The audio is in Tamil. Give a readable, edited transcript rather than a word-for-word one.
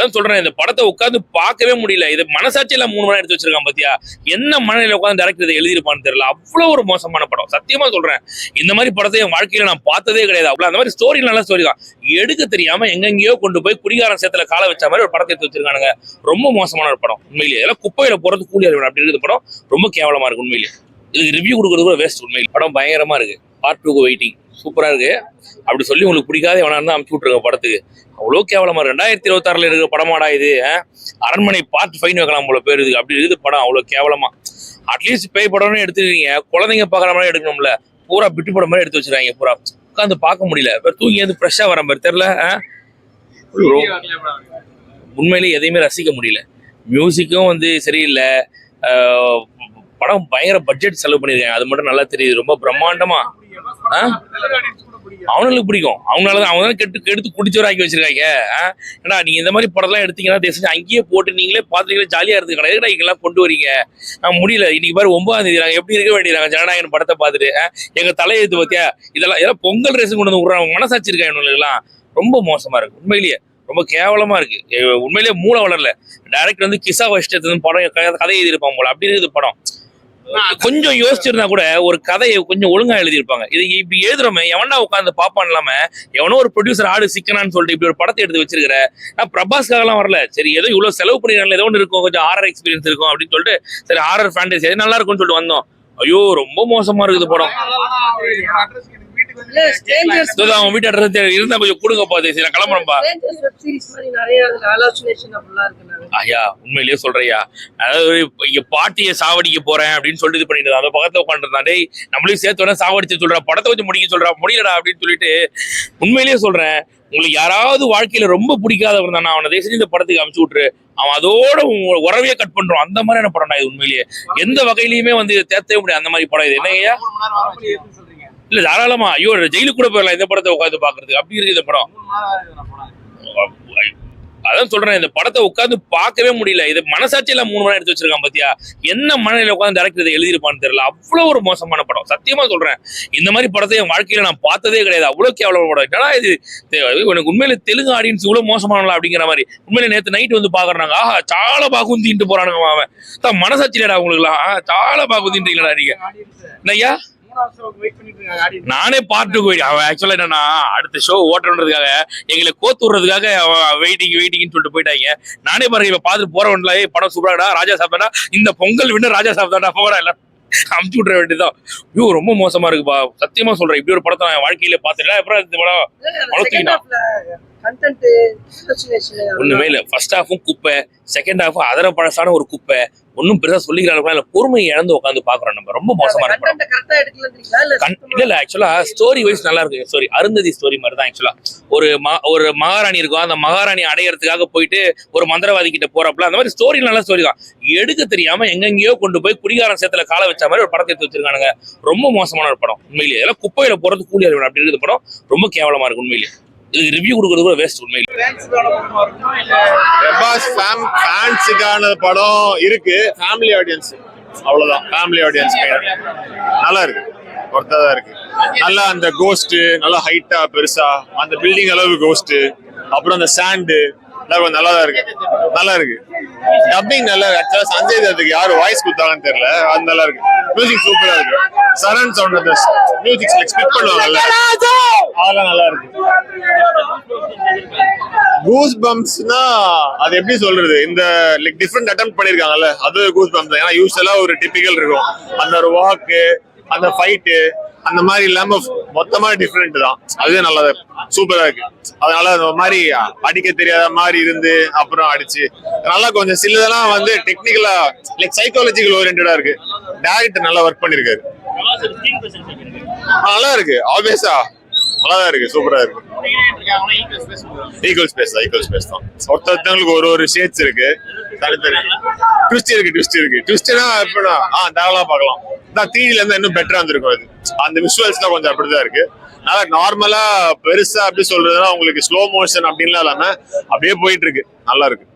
அதான் சொல்றேன், இந்த படத்தை உட்காந்து பார்க்கவே முடியல. இது மனசாட்சியில 3 மணி எடுத்து வச்சிருக்கான் பாத்தியா. என்ன மனநிலையில உட்காந்து டேரக்டர் இதை எழுதிருப்பான்னு தெரியல. அவ்வளவு ஒரு மோசமான படம். சத்தியமா சொல்றேன், இந்த மாதிரி படத்தை என் வாழ்க்கையில நான் பார்த்ததே கிடையாது. அவ்வளவு அந்த மாதிரி ஸ்டோரி நல்ல ஸ்டோரி தான். எடுக்க தெரியாம எங்கெங்கயோ கொண்டு போய் குடிகாரன் சேத்துல கால வச்ச மாதிரி ஒரு படத்தை எடுத்து வச்சிருக்கானுங்க. ரொம்ப மோசமான ஒரு படம் உண்மையிலேயே. இதெல்லாம் குப்பையில போறது கூலி அறிவு அப்படி இருக்கிற படம் ரொம்ப கேவலமா இருக்கு உண்மையிலேயே. இதுக்கு ரிவ்யூ கொடுக்கறது கூட வேஸ்ட் உண்மையிலே. படம் பயங்கரமா இருக்கு. பார்ட் 2க்கு வெயிட்டிங். சூப்பரா இருக்கு. அப்படி சொல்லி உங்களுக்கு பிடிக்காத எவனா இருந்தா அமுச்சு விட்டுருங்க படத்துக்கு. அவ்வளோ கேவலமா இருக்கு. 2026 இருக்கிற படமாடா இது. அரண்மனை பார்ட் 5 வைக்கலாம் போல பேர் இதுக்கு. அப்படி இருக்குது படம் அவ்வளோ கேவலமா. அட்லீஸ்ட் பேய் படம்னு எடுத்துருக்கீங்க, குழந்தைங்க பாக்குற மாதிரி எடுக்கணும்ல. பூரா பிட்டு படம் மாதிரி எடுத்து வச்சிருக்காங்க. பூரா உட்காந்து பார்க்க முடியல. தூங்கி வந்து ஃப்ரெஷ்ஷா வர மாதிரி தெரியல. உண்மையிலேயே எதையுமே ரசிக்க முடியல. மியூசிக்கும் வந்து சரியில்லை. படம் பயங்கர பட்ஜெட் செலவு பண்ணிருக்காங்க, அது மட்டும் நல்லா தெரியுது. ரொம்ப பிரம்மாண்டமா அவனுங்களுக்கு பிடிக்கும். அவங்களாலதான் அவங்க தான் கெடுத்து குடிச்சவராக்கி வச்சிருக்காங்க. ஏன்னா நீங்க இந்த மாதிரி படம்லாம் எடுத்தீங்கன்னா தேசம் அங்கேயே போட்டு நீங்களே பாத்துங்களே ஜாலியா இருக்கு கிடையாது. நீங்க கொண்டு வரீங்க முடியல. இன்னைக்கு பாரு 9ஆம் தேதி நாங்க எப்படி இருக்க வேண்டியதாங்க ஜனநாயகன் படத்தை பார்த்துட்டு எங்க தலையெழுத்து பத்தியா. இதெல்லாம் பொங்கல் ரேஸ் கொண்டு வந்து விடுறாங்க. மனசாட்சி இருக்கா இவங்களுக்குலாம். ரொம்ப மோசமா இருக்கு உண்மையிலேயே. ரொம்ப கேவலமா இருக்கு உண்மையிலேயே. மூளை வளரல. டைரக்டர் வந்து கிசா வஷ்டத்து படம் கதை எழுதியிருப்பாங்க போல. அப்படி இருக்குது படம். கொஞ்சம் யோசிச்சிருந்தா கூட ஒரு கதையை கொஞ்சம் ஒழுங்கா எழுதியிருப்பாங்க. இது இப்படி எழுதுறோமே எவனா உட்காந்து பாப்பான் இல்லாம எவனோ ஒரு ப்ரொடியூசர் ஆடு சிக்கனான்னு சொல்லிட்டு இப்படி ஒரு படத்தை எடுத்து வச்சிருக்கிற. நான் பிரபாஸ்க்காக எல்லாம் வரல. சரி ஏதோ இவ்வளவு செலவு பண்ணிருக்காங்க, ஏதோ ஒன்று இருக்கும், கொஞ்சம் ஹாரர் எக்ஸ்பீரியன்ஸ் இருக்கும் அப்படின்னு சொல்லிட்டு சரி ஹாரர் ஃபேண்டசி எது நல்லா இருக்கும்னு சொல்லிட்டு வந்தோம். ஐயோ ரொம்ப மோசமா இருக்குது படம். அவன் வீட்டு அட்ரஸ் இருந்தா கொஞ்சம் கொடுங்க பாத்து. சரி நான் கிளம்புறேன்பா. ஐயா உண்மையிலேயே சொல்றியா, அதாவது இங்க பாட்டியை சாவடிக்க போறேன் அப்படின்னு சொல்லிட்டு இது பண்ணிட்டு அந்த பக்கத்துல உட்காந்துருந்தான். டேய் நம்மளையும் சேர்த்து சாவடிச்சு சொல்ற, படத்தை வச்சு முடிக்க சொல்றா, முடியலடா அப்படின்னு சொல்லிட்டு. உண்மையிலேயே சொல்றேன், உங்களுக்கு யாராவது வாழ்க்கையில ரொம்ப பிடிக்காதவர் தானே அவனை தயவு செஞ்சு இந்த படத்துக்கு அமுச்சு விட்டுரு. அவன் அதோட உறவையே கட் பண்றான். அந்த மாதிரியான படம்டா இது உண்மையிலேயே. எந்த வகையிலுமே வந்து தேர்த்தவே முடியாது அந்த மாதிரி படம் இது. என்னங்கய்யா இல்ல தாராளமா. ஐயோ ஜெயிலுக்கு கூட போயிடலாம் இந்த படத்தை உட்காந்து பாக்குறதுக்கு. அப்படி இருக்கு இந்த படம். அதான் சொல்றேன், இந்த படத்தை உட்காந்து பார்க்கவே முடியல. இது மனசாட்சியில 3 மணி எடுத்து வச்சிருக்கான் பாத்தியா. என்ன மனநிலையில உட்காந்து டேரக்டர் இதை எழுதிருப்பான்னு தெரியல. அவ்வளவு ஒரு மோசமான படம். சத்தியமா சொல்றேன், இந்த மாதிரி படத்தை என் வாழ்க்கையில நான் பார்த்ததே கிடையாது. அவ்வளவு கேவலமான படம். ஏன்னா இது எனக்கு உண்மையில தெலுங்கு ஆடியன்ஸ் இவ்வளவு மோசமானலாம் அப்படிங்கிற மாதிரி. உண்மையில நேற்று நைட் வந்து பாக்குறாங்க. ஆஹா சால பாகுந்தின்ட்டு போறானுங்க. அவன் மனசாட்சியிலடா உங்களுக்கு சால பாகுந்தின்றீங்களா நீங்க ஐயா. நானே பார்ட் 2 போயிட்டேன். அவன் ஆக்சுவலா என்னன்னா அடுத்த ஷோ ஓட்டுறதுக்காக எங்களை கோத்து விடுறதுக்காக வெயிட்டிங் சொல்லிட்டு போயிட்டாங்க. நானே பாருங்க இப்ப பாத்துட்டு போறவன்ல படம் சூப்பராடா ராஜா சாப்பிட்டா இந்த பொங்கல் வின்னு ராஜா சாப்பிட்டாடா போறா எல்லாம் அமுச்சு விட்ற வேண்டியதான். ஐயோ ரொம்ப மோசமா இருக்குப்பா. சத்தியமா சொல்றேன், இப்படி ஒரு படத்தை நான் வாழ்க்கையில பாத்துட்டேன். அப்புறம் இந்த படம் ஒண்ணுமே இல்ல. ஃபர்ஸ்ட் ஹாஃபும் குப்பை, செகண்ட் ஹாஃப் அதர பழசான ஒரு குப்பை. ஒன்னும் பெருசா சொல்லிக்கிறாங்க. பொறுமையை இழந்து உட்காந்து பாக்குறோம் நம்ம. ரொம்ப மோசமா இருக்கு. இல்ல ஆக்சுவலா ஸ்டோரி வைஸ் நல்லா இருக்கு. ஸ்டோரி அருந்ததி ஸ்டோரி மாதிரி தான். ஆக்சுவலா ஒரு மகாராணி இருக்கும். அந்த மகாராணி அடையறதுக்காக போயிட்டு ஒரு மந்திரவாதி கிட்ட போறப்பல அந்த மாதிரி ஸ்டோரி நல்ல ஸ்டோரி தான். எடுக்க தெரியாம எங்கெங்கயோ கொண்டு போய் குடிகாரன் சேத்துல கால வச்ச மாதிரி ஒரு படத்தை எடுத்து வச்சிருக்கானுங்க. ரொம்ப மோசமான ஒரு படம் உண்மையிலேயே. இதெல்லாம் குப்பையில போறது கூலி அறிவு அப்படி இருக்கிற படம் ரொம்ப கேவலமா இருக்கு உண்மையிலேயே. இதுக்கு ரிவ்யூ கொடுக்கறது கூட வேஸ்ட் உண்மையிலே. பிரபாஸ் ஃபேன்ஸுக்கான படம் இருக்கு. ஃபேமிலி ஆடியன்ஸ் அவ்வளவுதான். ஃபேமிலி ஆடியன்ஸ் நல்லா இருக்கு, ஒருத்ததா இருக்கு. நல்லா அந்த கோஸ்ட் நல்லா ஹைட்டா பெருசா அந்த பில்டிங் அளவு கோஸ்ட், அப்புறம் அந்த சாண்டு நல்லா தான் இருக்கு. நல்லா இருக்கு. டப்பிங் நல்லா இருக்கு. ஆக்சுவலா சஞ்சய் தத்துக்கு யாரு வாய்ஸ் கொடுத்தாங்கன்னு தெரியல, அது நல்லா இருக்கு. மியூசிக் சூப்பரா இருக்கு. சரண் சவுண்ட் அந்த மியூசிக் ஸ்கிப் பண்ணுவாங்கல்ல, அதெல்லாம் நல்லா இருக்கு. கூஸ் பம்ப்ஸ்னா அது எப்படி சொல்றது, இந்த லைக் டிஃப்ரெண்ட் அட்டெம்ப்ட் பண்ணிருக்காங்கல்ல, அது கூஸ் பம்ப்ஸ். ஏன்னா யூஸ்வலா ஒரு டிபிக்கல் இருக்கும், அந்த ஒரு வாக்கு அந்த ஃபைட்டு அந்த மாதிரி இல்லாம மொத்தமா டிஃப்ரெண்ட் தான். அதுவே நல்லா சூப்பரா இருக்கு. அதனால அந்த மாதிரி அடிக்க தெரியாத மாதிரி இருந்து அப்புறம் அடிச்சு நல்லா கொஞ்சம் சிலதெல்லாம் வந்து டெக்னிக்கலா லைக் சைக்காலஜிக்கல் ஓரியன்டா இருக்கு. டைரக்டர் நல்லா ஒர்க் பண்ணிருக்காரு. நல்லா இருக்கு. ஆப்வியஸா நல்லாதான் இருக்கு. சூப்பரா இருக்கு. ஈக்குவல் ஸ்பேஸ் தான். ஒருத்தவங்களுக்கு ஒரு ஷேட்ஸ் இருக்கு, தனித்தனி ட்விஸ்ட் இருக்கு. ட்விஸ்ட்னா எப்படின்னா தாராளமா பார்க்கலாம். தான் 3Dல இருந்தா இன்னும் பெட்டரா இருந்திருக்கும். அது அந்த விஷுவல்ஸ்லாம் கொஞ்சம் அப்படிதான் இருக்கு. நல்லா நார்மலா பெருசா அப்படி சொல்றதுன்னா உங்களுக்கு ஸ்லோ மோஷன் அப்படின்லாம் இல்லாம அப்படியே போயிட்டு இருக்கு. நல்லா இருக்கு.